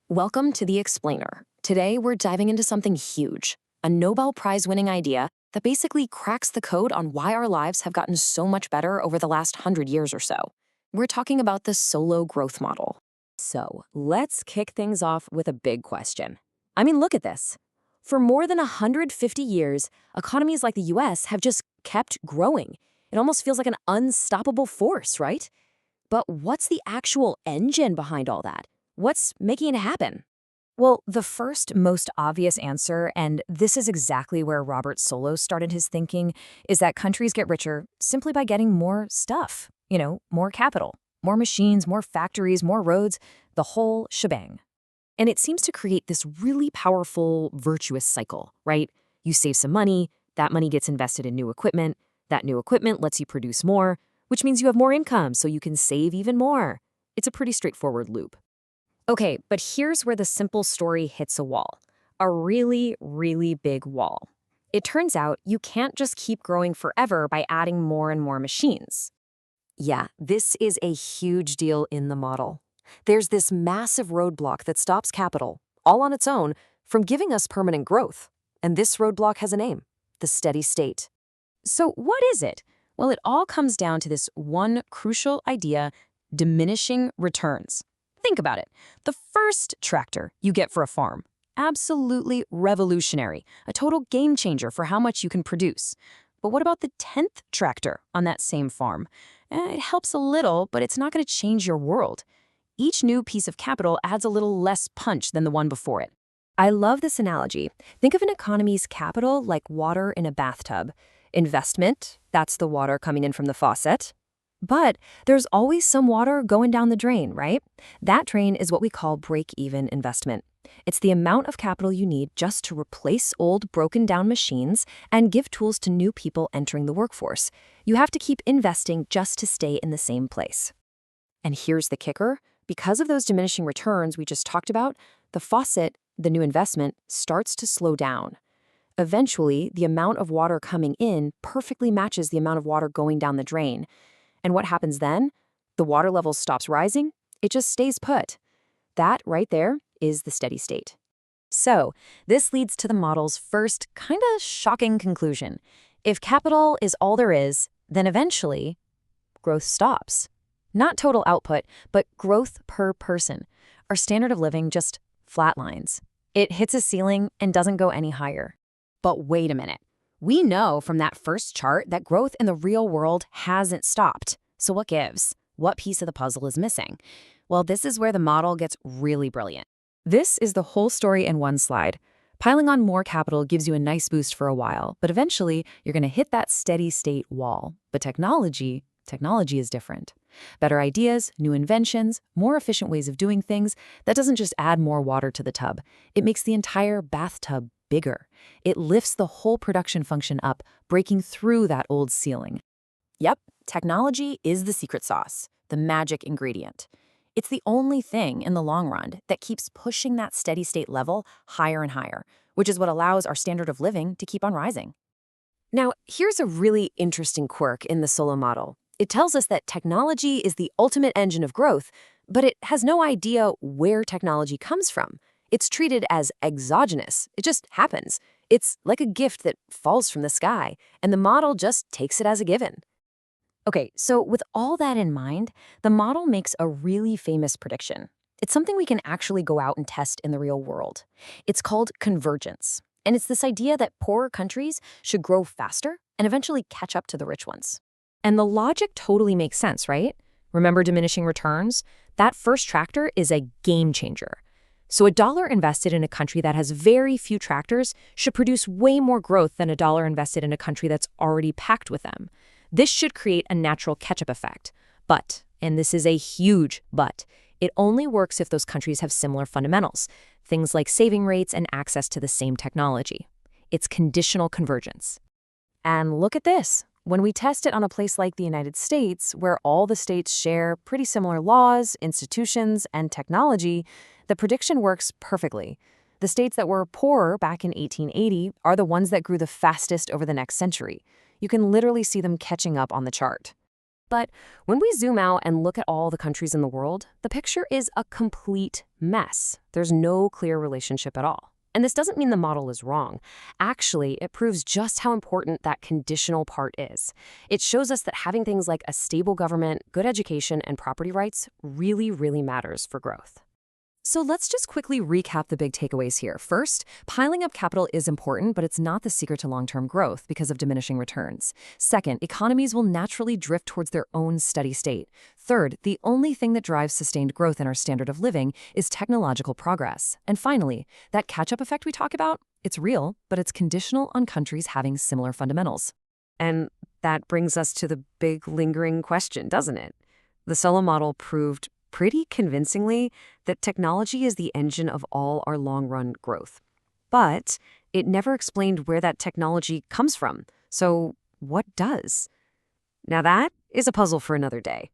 Welcome to The Explainer. Today, we're diving into something huge, a Nobel Prize-winning idea that basically cracks the code on why our lives have gotten so much better over the last 100 years or so. We're talking about the Solow growth model. So, let's kick things off with a big question. Look at this. For more than 150 years, economies like the US have just kept growing. It almost feels like an unstoppable force, right? But what's the actual engine behind all that? What's making it happen? Well, the first most obvious answer, and this is exactly where Robert Solow started his thinking, is that countries get richer simply by getting more stuff. More capital, more machines, more factories, more roads, the whole shebang. And it seems to create this really powerful, virtuous cycle, right? You save some money, that money gets invested in new equipment, that new equipment lets you produce more, which means you have more income, so you can save even more. It's a pretty straightforward loop. Okay, but here's where the simple story hits a wall. A really, really big wall. It turns out you can't just keep growing forever by adding more and more machines. Yeah, this is a huge deal in the model. There's this massive roadblock that stops capital, all on its own, from giving us permanent growth. And this roadblock has a name, the steady state. So what is it? Well, it all comes down to this one crucial idea: diminishing returns. Think about it. The first tractor you get for a farm, absolutely revolutionary, a total game changer for how much you can produce. But what about the 10th tractor on that same farm? It helps a little, but it's not going to change your world. Each new piece of capital adds a little less punch than the one before it. I love this analogy. Think of an economy's capital like water in a bathtub. Investment, that's the water coming in from the faucet. But there's always some water going down the drain, right? That drain is what we call break-even investment. It's the amount of capital you need just to replace old, broken-down machines and give tools to new people entering the workforce. You have to keep investing just to stay in the same place. And here's the kicker. Because of those diminishing returns we just talked about, the faucet, the new investment, starts to slow down. Eventually, the amount of water coming in perfectly matches the amount of water going down the drain. And what happens then? The water level stops rising, it just stays put. That right there is the steady state. So, this leads to the model's first kind of shocking conclusion. If capital is all there is, then eventually, growth stops. Not total output, but growth per person. Our standard of living just flatlines. It hits a ceiling and doesn't go any higher. But wait a minute. We know from that first chart that growth in the real world hasn't stopped. So what gives? What piece of the puzzle is missing? Well, this is where the model gets really brilliant. This is the whole story in one slide. Piling on more capital gives you a nice boost for a while, but eventually you're going to hit that steady state wall. But technology is different. Better ideas, new inventions, more efficient ways of doing things, that doesn't just add more water to the tub. It makes the entire bathtub bigger. It lifts the whole production function up, breaking through that old ceiling. Yep, technology is the secret sauce, the magic ingredient. It's the only thing in the long run that keeps pushing that steady state level higher and higher, which is what allows our standard of living to keep on rising. Now, here's a really interesting quirk in the Solow model. It tells us that technology is the ultimate engine of growth, but it has no idea where technology comes from. It's treated as exogenous. It just happens. It's like a gift that falls from the sky, and the model just takes it as a given. Okay, so with all that in mind, the model makes a really famous prediction. It's something we can actually go out and test in the real world. It's called convergence, and it's this idea that poorer countries should grow faster and eventually catch up to the rich ones. And the logic totally makes sense, right? Remember diminishing returns? That first tractor is a game changer. So $1 invested in a country that has very few tractors should produce way more growth than $1 invested in a country that's already packed with them. This should create a natural catch-up effect. But, and this is a huge but, it only works if those countries have similar fundamentals, things like saving rates and access to the same technology. It's conditional convergence. And look at this. When we test it on a place like the United States, where all the states share pretty similar laws, institutions, and technology, the prediction works perfectly. The states that were poorer back in 1880 are the ones that grew the fastest over the next century. You can literally see them catching up on the chart. But when we zoom out and look at all the countries in the world, the picture is a complete mess. There's no clear relationship at all. And this doesn't mean the model is wrong. Actually, it proves just how important that conditional part is. It shows us that having things like a stable government, good education, and property rights really, really matters for growth. So let's just quickly recap the big takeaways here. First, piling up capital is important, but it's not the secret to long-term growth because of diminishing returns. Second, economies will naturally drift towards their own steady state. Third, the only thing that drives sustained growth in our standard of living is technological progress. And finally, that catch-up effect we talk about, it's real, but it's conditional on countries having similar fundamentals. And that brings us to the big lingering question, doesn't it? The Solow model proved pretty convincingly that technology is the engine of all our long-run growth. But it never explained where that technology comes from. So what does? Now that is a puzzle for another day.